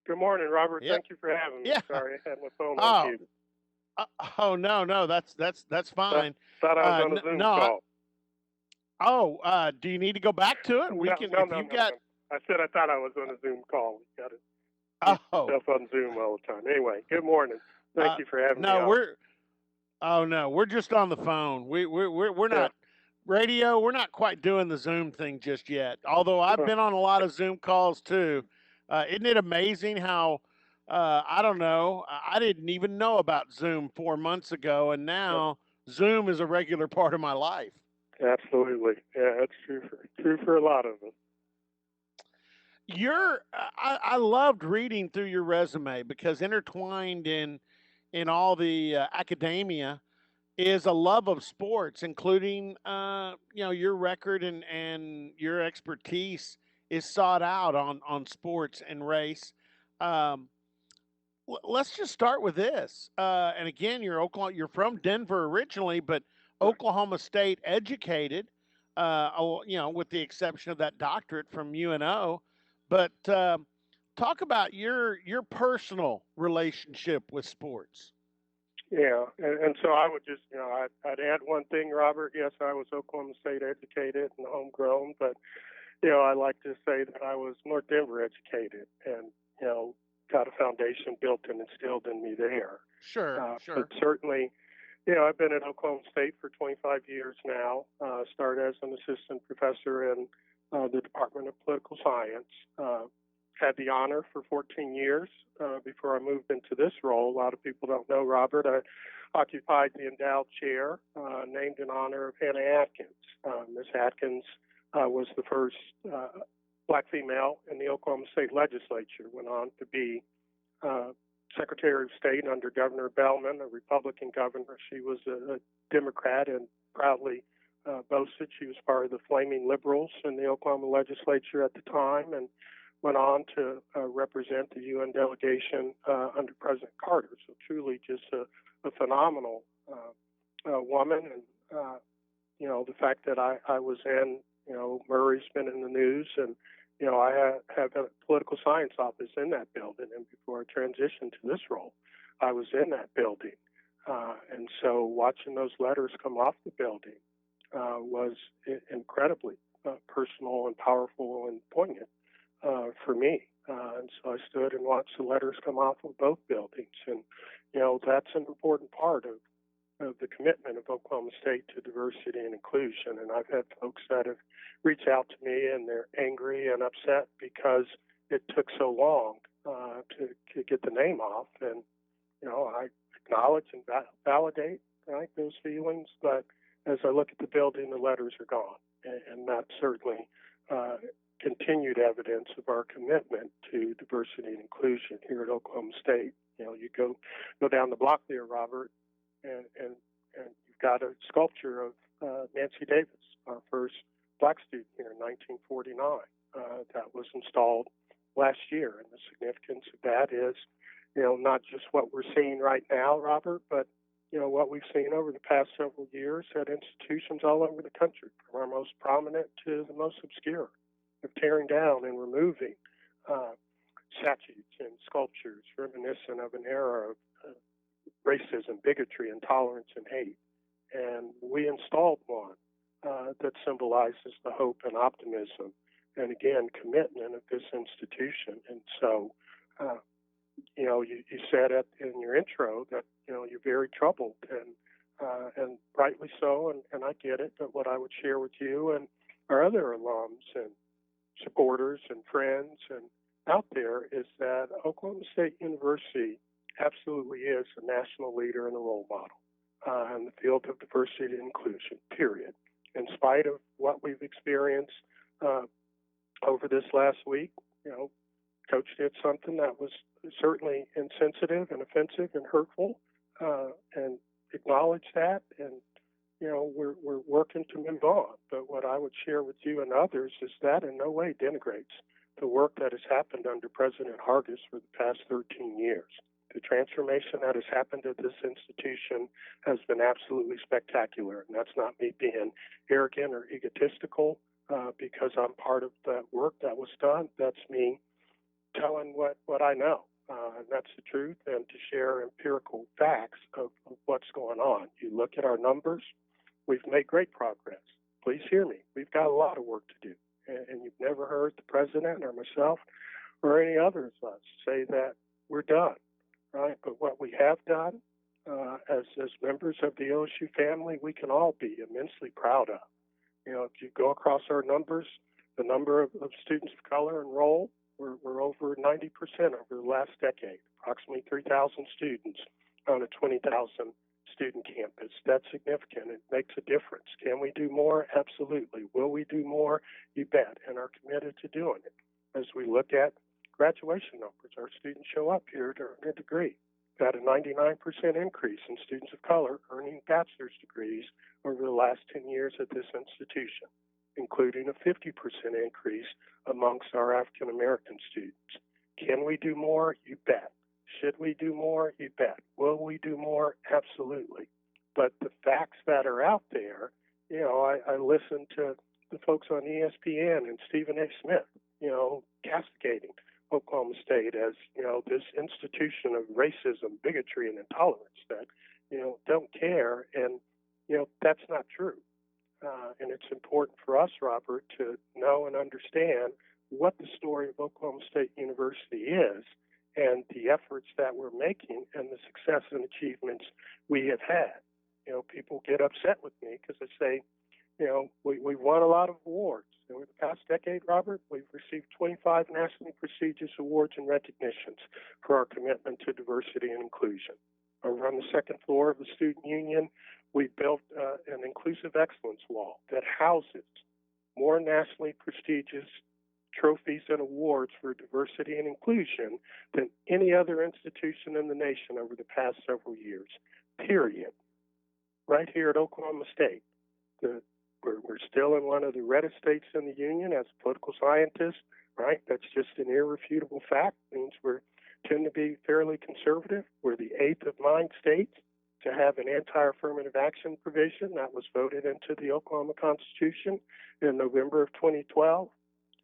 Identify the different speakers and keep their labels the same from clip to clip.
Speaker 1: Good morning, Robert.
Speaker 2: Yep.
Speaker 1: Thank you for having me.
Speaker 2: Yeah.
Speaker 1: Sorry, I had my phone on
Speaker 2: Oh.
Speaker 1: mute.
Speaker 2: uh, oh no, that's
Speaker 1: Thought,
Speaker 2: fine.
Speaker 1: thought I was on a Zoom
Speaker 2: No.
Speaker 1: call.
Speaker 2: Do you need to go back to it? We
Speaker 1: No,
Speaker 2: can
Speaker 1: no,
Speaker 2: if
Speaker 1: no,
Speaker 2: you've
Speaker 1: no,
Speaker 2: got.
Speaker 1: no. I said I thought I was on a Zoom call. You got to keep
Speaker 2: Oh.
Speaker 1: yourself on Zoom all the time. Anyway, good morning. Thank
Speaker 2: Uh,
Speaker 1: you for having me
Speaker 2: no,
Speaker 1: on.
Speaker 2: we're. Oh no, we're just on the phone. We're
Speaker 1: Yeah.
Speaker 2: not radio. We're not quite doing the Zoom thing just yet. Although I've
Speaker 1: Well,
Speaker 2: been on a lot of Zoom calls too. Isn't it amazing how I don't know. I didn't even know about Zoom 4 months ago, and
Speaker 1: yeah,
Speaker 2: now Zoom is a regular part of my life.
Speaker 1: absolutely. Yeah, that's true for a lot of us.
Speaker 2: I loved reading through your resume because intertwined in all the academia is a love of sports, including your record and your expertise is sought out on sports and race. Um, let's just start with this. And again, you're from Denver originally, but
Speaker 1: Right.
Speaker 2: Oklahoma State educated. With the exception of that doctorate from UNO. But talk about your personal relationship with sports.
Speaker 1: Yeah, and so I would just, I'd add one thing, Robert. Yes, I was Oklahoma State educated and homegrown, but I like to say that I was North Denver educated and, got a foundation built and instilled in me there.
Speaker 2: Sure,
Speaker 1: But
Speaker 2: sure.
Speaker 1: certainly, I've been at Oklahoma State for 25 years now, started as an assistant professor in the Department of Political Science. Had the honor for 14 years before I moved into this role. A lot of people don't know, Robert. I occupied the endowed chair named in honor of Hannah Atkins. Ms. Atkins was the first black female in the Oklahoma State legislature, went on to be Secretary of State under Governor Bellman, a Republican governor. She was a Democrat and proudly boasted she was part of the flaming liberals in the Oklahoma legislature at the time, and went on to represent the UN delegation under President Carter. So truly just a phenomenal woman. And, the fact that I was in, Murray's been in the news, and, I have a political science office in that building. And before I transitioned to this role, I was in that building. And so watching those letters come off the building was incredibly personal and powerful and poignant for me. And so I stood and watched the letters come off of both buildings. And, that's an important part of the commitment of Oklahoma State to diversity and inclusion. And I've had folks that have reached out to me and they're angry and upset because it took so long to get the name off. And, I acknowledge and validate, right, those feelings. But as I look at the building, the letters are gone. And that's certainly continued evidence of our commitment to diversity and inclusion here at Oklahoma State. You go down the block there, Robert, and you've got a sculpture of Nancy Davis, our first black student here in 1949. That was installed last year, and the significance of that is, not just what we're seeing right now, Robert, but what we've seen over the past several years at institutions all over the country, from our most prominent to the most obscure, of tearing down and removing statues and sculptures reminiscent of an era of racism, bigotry, intolerance, and hate. And we installed one that symbolizes the hope and optimism and, again, commitment of this institution. And so, you said it in your intro that, you're very troubled, and rightly so, and I get it. But what I would share with you and our other alums and supporters and friends and out there is that Oklahoma State University absolutely is a national leader and a role model in the field of diversity and inclusion, period. In spite of what we've experienced over this last week, Coach did something that was certainly insensitive and offensive and hurtful, and acknowledge that, and we're working to move on. But what I would share with you and others is that in no way denigrates the work that has happened under President Hargis for the past 13 years. The transformation that has happened at this institution has been absolutely spectacular, and that's not me being arrogant or egotistical because I'm part of that work that was done. That's me telling what I know, and that's the truth, and to share empirical facts of what's going on. You look at our numbers, we've made great progress. Please hear me. We've got a lot of work to do, and you've never heard the president or myself or any others of us say that we're done, right? But what we have done as members of the OSU family, we can all be immensely proud of. You know, if you go across our numbers, the number of students of color enrolled, we're over 90% over the last decade, approximately 3,000 students on a 20,000 student campus. That's significant. It makes a difference. Can we do more? Absolutely. Will we do more? You bet, and are committed to doing it. As we look at graduation numbers, our students show up here to earn a degree. Got a 99% increase in students of color earning bachelor's degrees over the last 10 years at this institution, including a 50% increase amongst our African American students. Can we do more? You bet. Should we do more? You bet. Will we do more? Absolutely. But the facts that are out there, you know, I listen to the folks on ESPN and Stephen A. Smith, you know, castigating Oklahoma State as, you know, this institution of racism, bigotry, and intolerance that, you know, don't care. And, you know, that's not true. And it's important for us, Robert, to know and understand what the story of Oklahoma State University is and the efforts that we're making and the success and achievements we have had. You know, people get upset with me because I say, you know, we won a lot of awards. Over the past decade, Robert, we've received 25 nationally prestigious awards and recognitions for our commitment to diversity and inclusion. Over on the second floor of the Student Union, we built an inclusive excellence wall that houses more nationally prestigious trophies and awards for diversity and inclusion than any other institution in the nation over the past several years, period. Right here at Oklahoma State, we're still in one of the reddest states in the union as a political scientist, right? That's just an irrefutable fact. It means we tend to be fairly conservative. We're the 8th of 9 states to have an anti-affirmative action provision that was voted into the Oklahoma Constitution in November of 2012.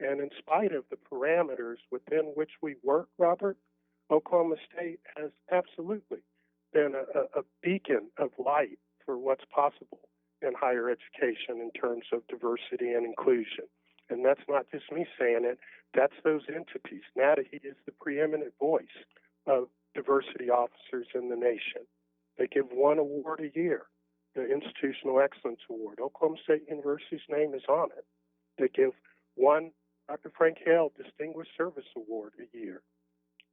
Speaker 1: And in spite of the parameters within which we work, Robert, Oklahoma State has absolutely been a beacon of light for what's possible in higher education in terms of diversity and inclusion. And that's not just me saying it, that's those entities. NADAHE is the preeminent voice of diversity officers in the nation. They give one award a year, the Institutional Excellence Award. Oklahoma State University's name is on it. They give one Dr. Frank Hale Distinguished Service Award a year.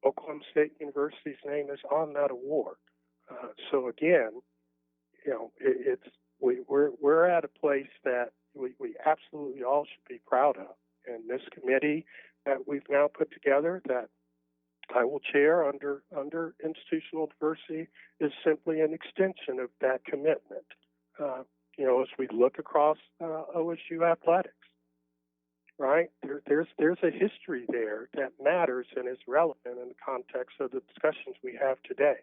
Speaker 1: Oklahoma State University's name is on that award. So again, you know, we're at a place that we absolutely all should be proud of. And this committee that we've now put together that I will chair under institutional diversity is simply an extension of that commitment. You know, as we look across OSU athletics, right? There's a history there that matters and is relevant in the context of the discussions we have today.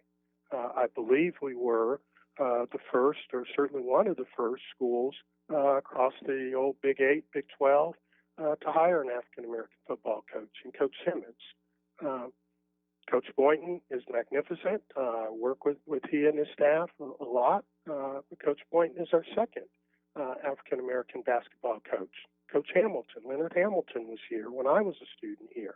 Speaker 1: I believe we were the first, or certainly one of the first schools across the old Big 8, Big 12 to hire an African-American football coach, and Coach Simmons. Coach Boynton is magnificent. Work with he and his staff a lot. Coach Boynton is our second African-American basketball coach. Coach Hamilton, Leonard Hamilton, was here when I was a student here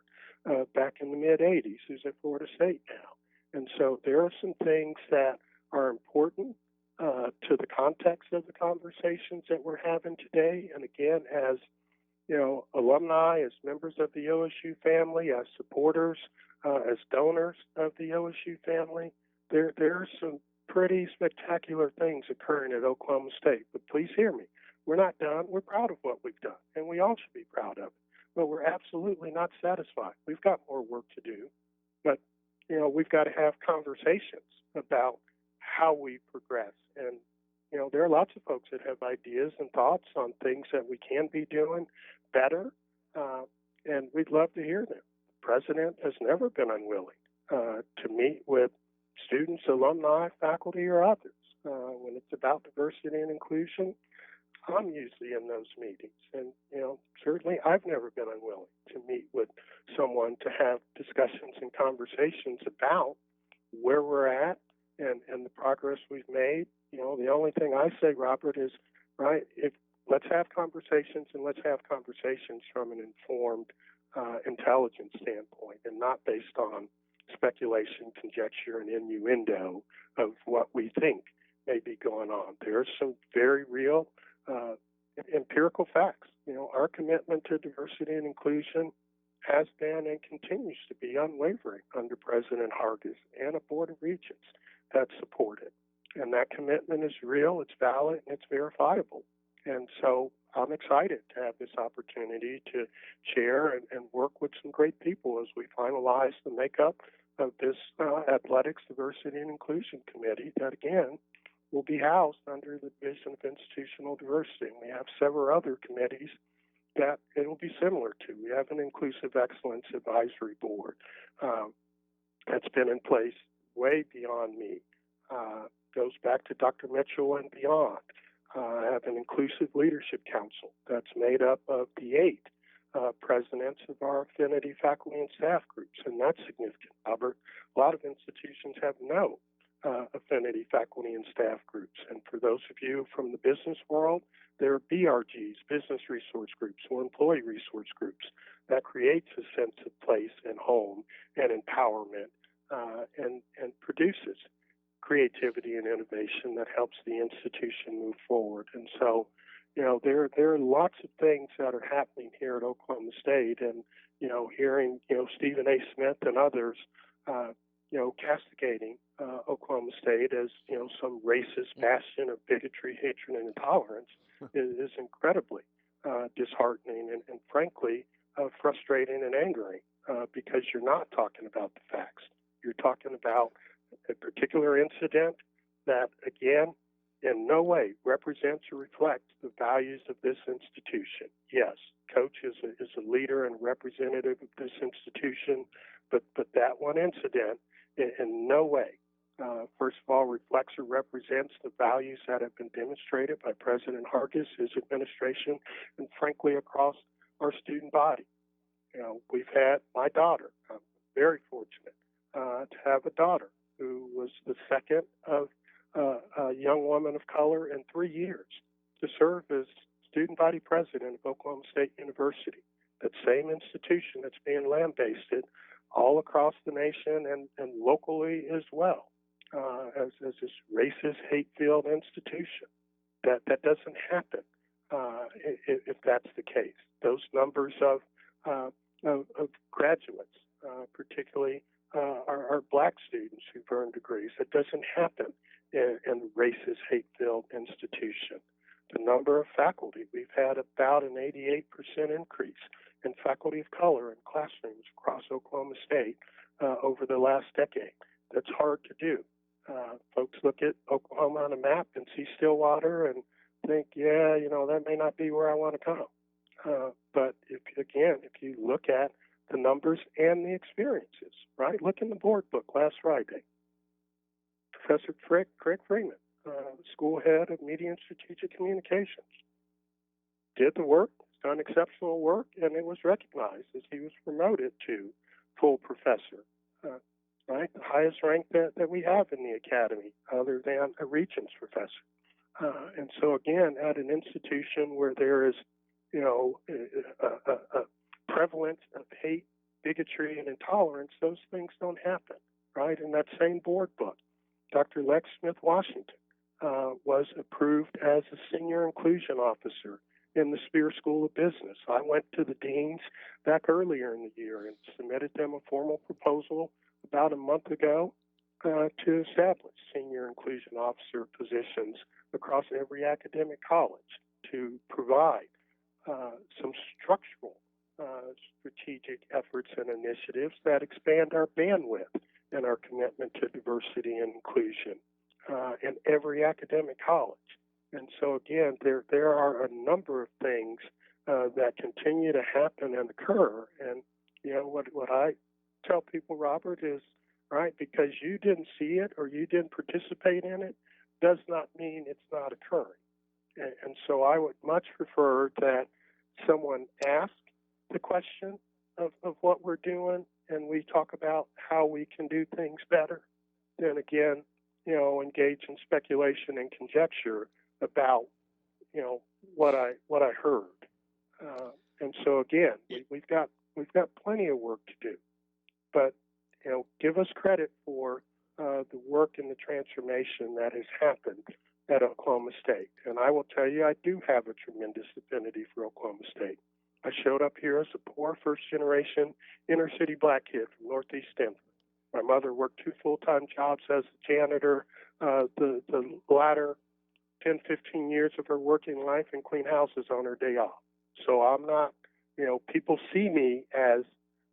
Speaker 1: back in the mid-'80s. He's at Florida State now. And so there are some things that are important to the context of the conversations that we're having today. And again, as you know, alumni, as members of the OSU family, as supporters, as donors of the OSU family, there are some pretty spectacular things occurring at Oklahoma State. But please hear me. We're not done. We're proud of what we've done, and we all should be proud of it. But we're absolutely not satisfied. We've got more work to do. But, you know, we've got to have conversations about how we progress. And, you know, there are lots of folks that have ideas and thoughts on things that we can be doing better, and we'd love to hear them. The president has never been unwilling to meet with students, alumni, faculty, or others when it's about diversity and inclusion. I'm usually in those meetings. And, certainly I've never been unwilling to meet with someone to have discussions and conversations about where we're at and the progress we've made. The only thing I say, Robert, is, right, if let's have conversations, and let's have conversations from an informed, intelligent standpoint and not based on speculation, conjecture, and innuendo of what we think may be going on. There's some very real empirical facts. Our commitment to diversity and inclusion has been and continues to be unwavering under President Hargis and a Board of Regents that support it. And that commitment is real, it's valid, and it's verifiable. And so I'm excited to have this opportunity to share and work with some great people as we finalize the makeup of this Athletics Diversity and Inclusion Committee that, again, will be housed under the Division of Institutional Diversity. And we have several other committees that it will be similar to. We have an Inclusive Excellence Advisory Board that's been in place way beyond me. Goes back to Dr. Mitchell and beyond. I have an Inclusive Leadership Council that's made up of the 8 presidents of our affinity faculty and staff groups, and that's significant, Robert. A lot of institutions have no affinity faculty and staff groups. And for those of you from the business world, there are BRGs, business resource groups, or employee resource groups that creates a sense of place and home and empowerment and produces creativity and innovation that helps the institution move forward. And so, there are lots of things that are happening here at Oklahoma State, and hearing Stephen A. Smith and others castigating Oklahoma State as some racist bastion of bigotry, hatred, and intolerance is incredibly disheartening and frankly frustrating and angering because you're not talking about the facts. You're talking about a particular incident that, again, in no way represents or reflects the values of this institution. Yes, Coach is a leader and representative of this institution, but that one incident in no way, first of all, reflects or represents the values that have been demonstrated by President Hargis, his administration, and frankly across our student body. We've had my daughter. I'm very fortunate to have a daughter who was the second of a young woman of color in 3 years to serve as student body president of Oklahoma State University, that same institution that's being lambasted all across the nation and locally as well as this racist, hate-filled institution. That doesn't happen if that's the case. Those numbers of graduates, particularly our black students who've earned degrees, that doesn't happen in a racist, hate-filled institution. The number of faculty, we've had about an 88% increase in faculty of color in classrooms across Oklahoma State over the last decade. That's hard to do. Folks look at Oklahoma on a map and see Stillwater and think, that may not be where I want to come. But if you look at the numbers and the experiences, right? Look in the board book last Friday. Professor Craig Freeman, school head of Media and Strategic Communications, did the work, done exceptional work, and it was recognized as he was promoted to full professor, right? The highest rank that we have in the academy, other than a Regents professor. And so, again, at an institution where there is, a prevalence of hate, bigotry, and intolerance, those things don't happen, right? In that same board book, Dr. Lex Smith Washington was approved as a senior inclusion officer in the Spear School of Business. I went to the deans back earlier in the year and submitted them a formal proposal about a month ago to establish senior inclusion officer positions across every academic college to provide some structural strategic efforts and initiatives that expand our bandwidth and our commitment to diversity and inclusion in every academic college. And so, again, there are a number of things that continue to happen and occur. And, what I tell people, Robert, is, right, because you didn't see it or you didn't participate in it does not mean it's not occurring. And so I would much prefer that someone ask the question of what we're doing and we talk about how we can do things better than, again, engage in speculation and conjecture about, what I heard. And so again, we've got plenty of work to do, but give us credit for the work and the transformation that has happened at Oklahoma State. And I will tell you, I do have a tremendous affinity for Oklahoma State. I showed up here as a poor first-generation inner-city black kid from Northeast Denver. My mother worked 2 full-time jobs as a janitor, the latter 10, 15 years of her working life, and clean houses on her day off. So I'm not, people see me as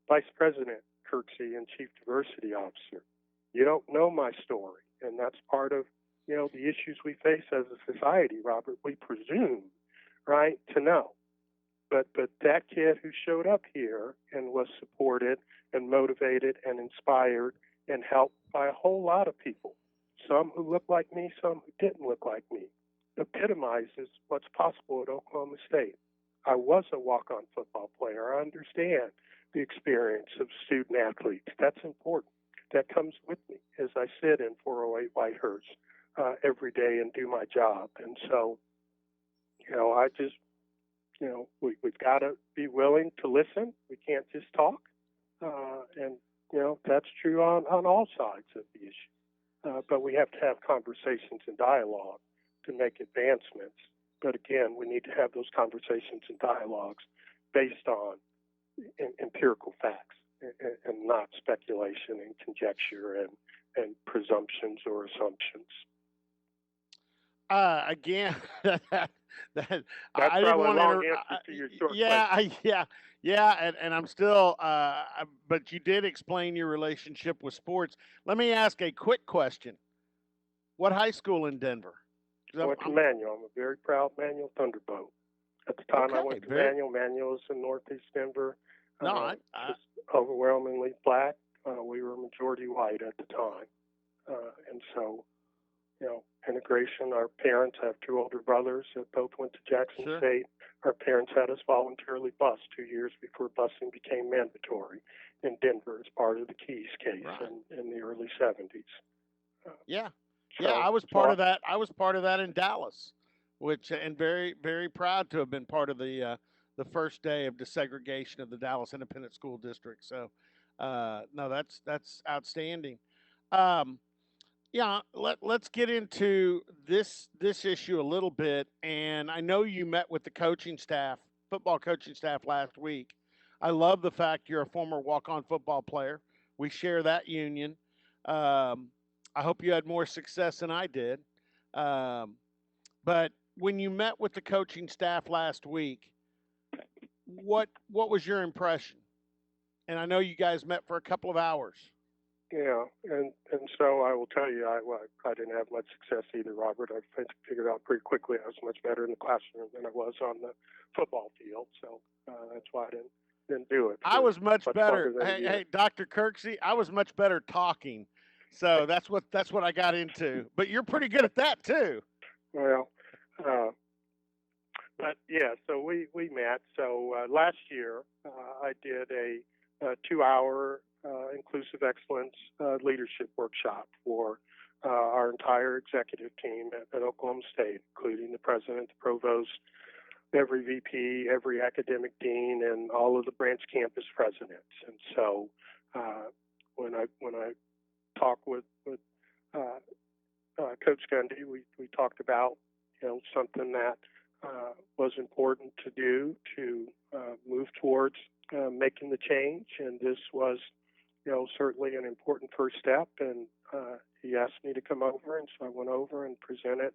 Speaker 1: Vice President Kirksey and Chief Diversity Officer. You don't know my story, and that's part of, the issues we face as a society, Robert. We presume, right, to know. But that kid who showed up here and was supported and motivated and inspired and helped by a whole lot of people, some who look like me, some who didn't look like me, epitomizes what's possible at Oklahoma State. I was a walk-on football player. I understand the experience of student athletes. That's important. That comes with me as I sit in 408 Whitehurst every day and do my job. And so, I just, we've got to be willing to listen. We can't just talk. And, that's true on all sides of the issue. But we have to have conversations and dialogue to make advancements. But again, we need to have those conversations and dialogues based on empirical facts and not speculation and conjecture and presumptions or assumptions.
Speaker 2: Again,
Speaker 1: That's
Speaker 2: I didn't
Speaker 1: probably
Speaker 2: want
Speaker 1: a long
Speaker 2: to.
Speaker 1: answer to your short
Speaker 2: Yeah, yeah, and I'm still. But you did explain your relationship with sports. Let me ask a quick question. What high school in Denver?
Speaker 1: I went to Manual. I'm a very proud Manual Thunderbolt. At the time I went to Manual. Manual is in Northeast Denver. Just overwhelmingly black. We were majority white at the time. And so, integration. Our parents have 2 older brothers that both went to Jackson State. Our parents had us voluntarily bused 2 years before busing became mandatory in Denver as part of the Keys case in the early 70s.
Speaker 2: I was part of that. I was part of that in Dallas, and very, very proud to have been part of the first day of desegregation of the Dallas Independent School District. So, no, that's outstanding. Let's get into this issue a little bit. And I know you met with the football coaching staff last week. I love the fact you're a former walk-on football player. We share that union. I hope you had more success than I did. But when you met with the coaching staff last week, what was your impression? And I know you guys met for a couple of hours.
Speaker 1: Yeah, and so I will tell you, I didn't have much success either, Robert. I figured out pretty quickly I was much better in the classroom than I was on the football field. So that's why I didn't do it.
Speaker 2: I was much better. Hey, Dr. Kirksey, I was much better talking. So that's what I got into. But you're pretty good at that too.
Speaker 1: Well, but yeah, so we met. So last year I did a 2-hour inclusive excellence leadership workshop for our entire executive team at Oklahoma State, including the president, the provost, every VP, every academic dean, and all of the branch campus presidents. And so when I talked with Coach Gundy, we talked about something that was important to do to move towards making the change, and this was certainly an important first step. And he asked me to come over, and so I went over and presented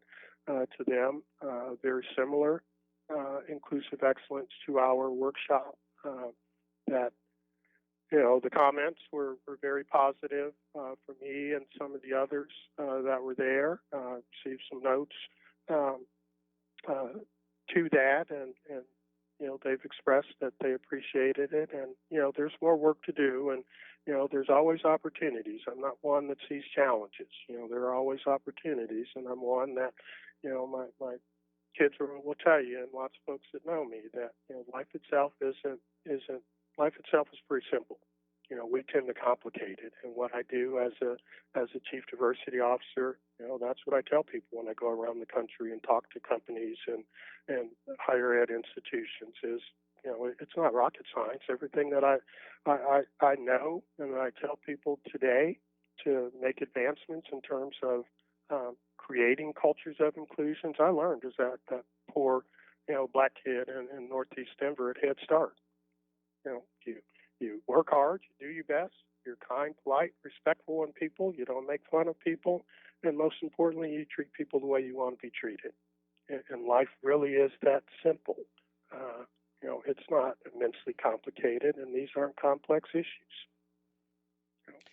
Speaker 1: to them a very similar inclusive excellence 2-hour workshop that the comments were very positive for me and some of the others that were there. Received some notes to that, and they've expressed that they appreciated it, and there's more work to do, and there's always opportunities. I'm not one that sees challenges. There are always opportunities, and I'm one that my kids will tell you, and lots of folks that know me, that life itself isn't life itself is pretty simple. We tend to complicate it, and what I do as a chief diversity officer, that's what I tell people when I go around the country and talk to companies and higher ed institutions is, it's not rocket science. Everything that I know and I tell people today to make advancements in terms of creating cultures of inclusions, I learned as that poor, black kid in Northeast Denver at Head Start. You work hard, you do your best, you're kind, polite, respectful in people, you don't make fun of people, and most importantly, you treat people the way you want to be treated. And life really is that simple. It's not immensely complicated, and these aren't complex issues.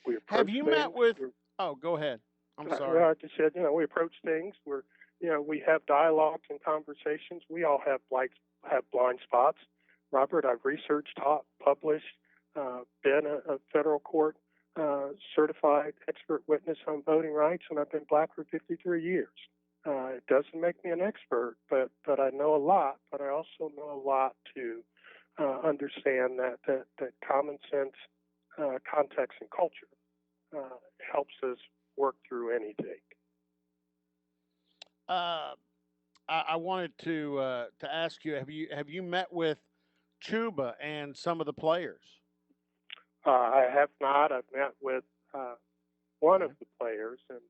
Speaker 1: We approach
Speaker 2: Have you
Speaker 1: things,
Speaker 2: met with? Oh, go ahead. I'm sorry.
Speaker 1: Like I said, we approach things. We have dialogues and conversations. We all have blind spots. Robert, I've researched, taught, published, been a federal court certified expert witness on voting rights, and I've been black for 53 years. It doesn't make me an expert, but I know a lot. But I also know a lot to understand that common sense, context, and culture helps us work through anything.
Speaker 2: I wanted to ask you: Have you met with Chuba and some of the players?
Speaker 1: I have not. I've met with one of the players, and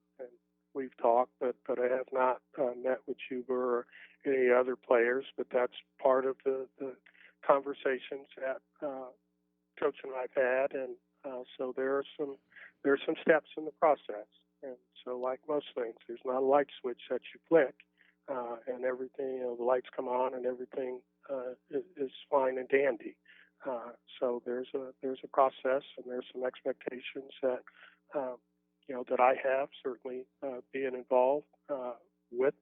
Speaker 1: we've talked, but I have not met with Chuba or any other players. But that's part of the conversations that Coach and I've had, and so there are some steps in the process. And so, like most things, there's not a light switch that you flick, and everything, the lights come on, and everything is fine and dandy. So there's a process, and there's some expectations that that I have, certainly being involved with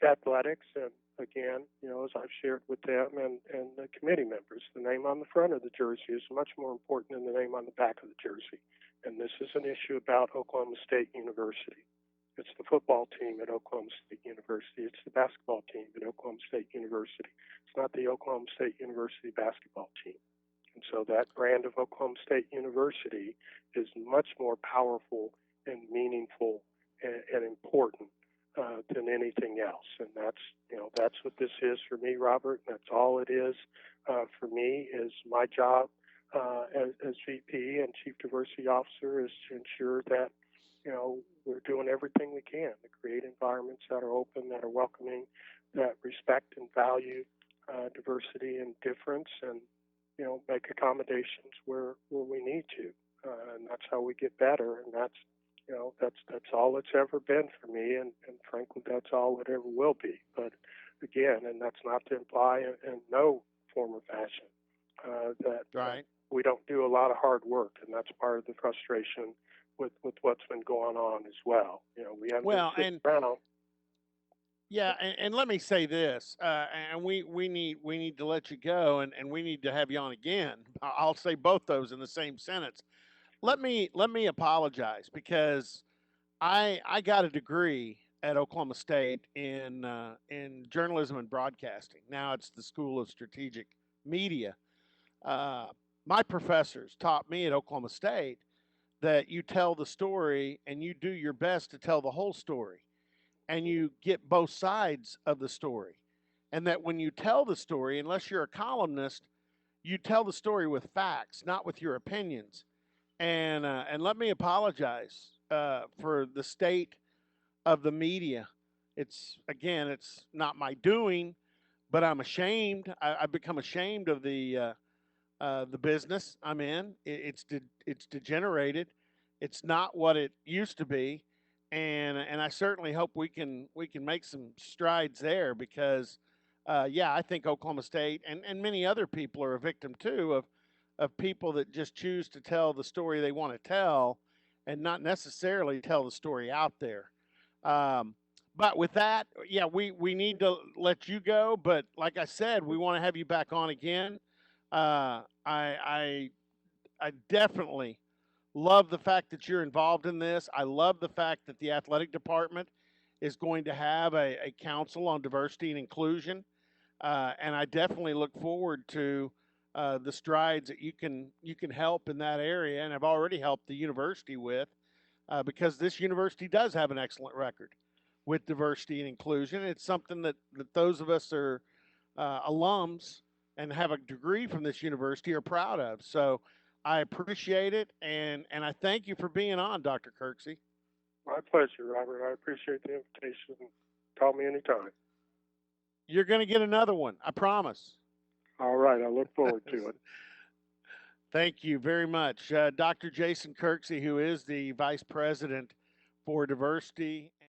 Speaker 1: athletics, and again, as I've shared with them and the committee members, the name on the front of the jersey is much more important than the name on the back of the jersey. And this is an issue about Oklahoma State University. It's the football team at Oklahoma State University. It's the basketball team at Oklahoma State University. It's not the Oklahoma State University basketball team. And so that brand of Oklahoma State University is much more powerful and meaningful and important than anything else. And that's what this is for me, Robert. That's all it is for me. Is my job as VP and Chief Diversity Officer is to ensure that we're doing everything we can to create environments that are open, that are welcoming, that respect and value diversity and difference, and make accommodations where we need to, and that's how we get better. And that's all it's ever been for me, and frankly, that's all it ever will be. But again, and that's not to imply in no form or fashion that we don't do a lot of hard work, and that's part of the frustration with what's been going on as well. We haven't been sitting around.
Speaker 2: Yeah, and let me say this, and we need to let you go, and we need to have you on again. I'll say both those in the same sentence. Let me apologize, because I got a degree at Oklahoma State in journalism and broadcasting. Now it's the School of Strategic Media. My professors taught me at Oklahoma State that you tell the story and you do your best to tell the whole story, and you get both sides of the story. And that when you tell the story, unless you're a columnist, you tell the story with facts, not with your opinions. And let me apologize for the state of the media. It's not my doing, but I'm ashamed. I've become ashamed of the business I'm in. It's degenerated. It's not what it used to be, and I certainly hope we can make some strides there, because I think Oklahoma State and many other people are a victim too of people that just choose to tell the story they want to tell and not necessarily tell the story out there. But with that, we need to let you go. But like I said, we want to have you back on again. I definitely love the fact that you're involved in this. I love the fact that the athletic department is going to have a council on diversity and inclusion, and I definitely look forward to the strides that you can help in that area, and have already helped the university with, because this university does have an excellent record with diversity and inclusion. It's something that those of us are alums and have a degree from this university are proud of. So I appreciate it, and I thank you for being on, Dr. Kirksey.
Speaker 1: My pleasure, Robert. I appreciate the invitation. Call me anytime.
Speaker 2: You're going to get another one, I promise.
Speaker 1: All right. I look forward to it.
Speaker 2: Thank you very much. Dr. Jason Kirksey, who is the Vice President for Diversity